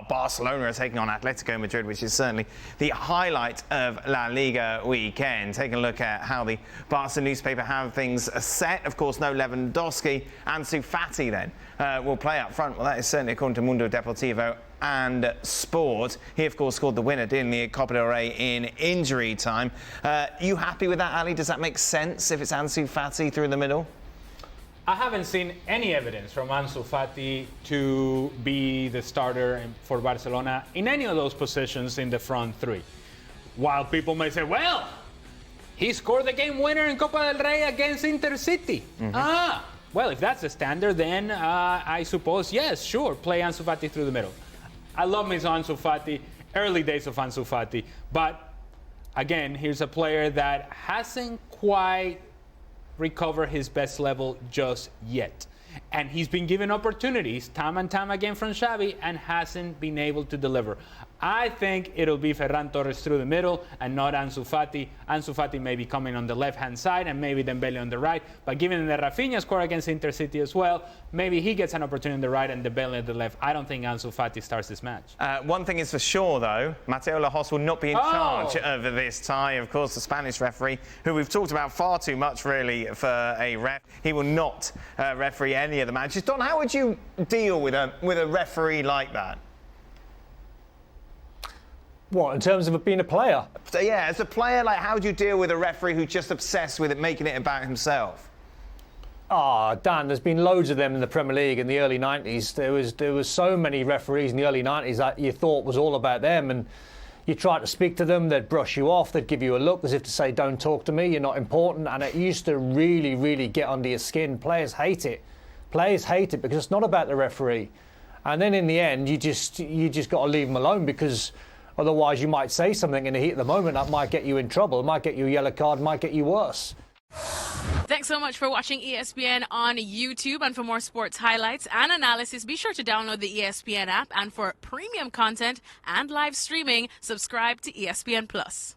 Barcelona are taking on Atletico Madrid, which is certainly the highlight of La Liga weekend. Taking a look at how the Barca newspaper have things set. Of course, no Lewandowski. Ansu Fati then will play up front. Well, that is certainly according to Mundo Deportivo and Sport. He, of course, scored the winner, didn't he, at Copa del Rey in injury time. You happy with that, Ali? Does that make sense if it's Ansu Fati through the middle? I haven't seen any evidence from Ansu Fati to be the starter for Barcelona in any of those positions in the front three. While people may say, well, he scored the game winner in Copa del Rey against Intercity. Well, if that's the standard, then I suppose, yes, sure, play Ansu Fati through the middle. I love me some Ansu Fati, early days of Ansu Fati, but again, here's a player that hasn't quite recovered his best level just yet. And he's been given opportunities time and time again from Xavi and hasn't been able to deliver. I think it'll be Ferran Torres through the middle and not Ansu Fati. Ansu Fati may be coming on the left-hand side and maybe Dembele on the right. But given that Rafinha scored against Intercity as well, maybe he gets an opportunity on the right and Dembele at the left. I don't think Ansu Fati starts this match. One thing is for sure, though, Mateu Lahoz will not be in charge of this tie. Of course, the Spanish referee, who we've talked about far too much, really, for a ref. He will not referee any of the matches. Don, how would you deal with a referee like that? What, in terms of being a player? So, yeah, as a player, like, how do you deal with a referee who's just obsessed with it, making it about himself? Dan, there's been loads of them in the Premier League in the early 90s. There was so many referees in the early 90s that you thought was all about them, and you tried to speak to them, they'd brush you off, they'd give you a look as if to say, don't talk to me, you're not important, and it used to really, really get under your skin. Players hate it. Players hate it because it's not about the referee. And then in the end, you just got to leave them alone, because otherwise you might say something in the heat of the moment that might get you in trouble. It might get you a yellow card, might get you worse. Thanks so much for watching ESPN on YouTube. And for more sports highlights and analysis, be sure to download the ESPN app. And for premium content and live streaming, subscribe to ESPN Plus.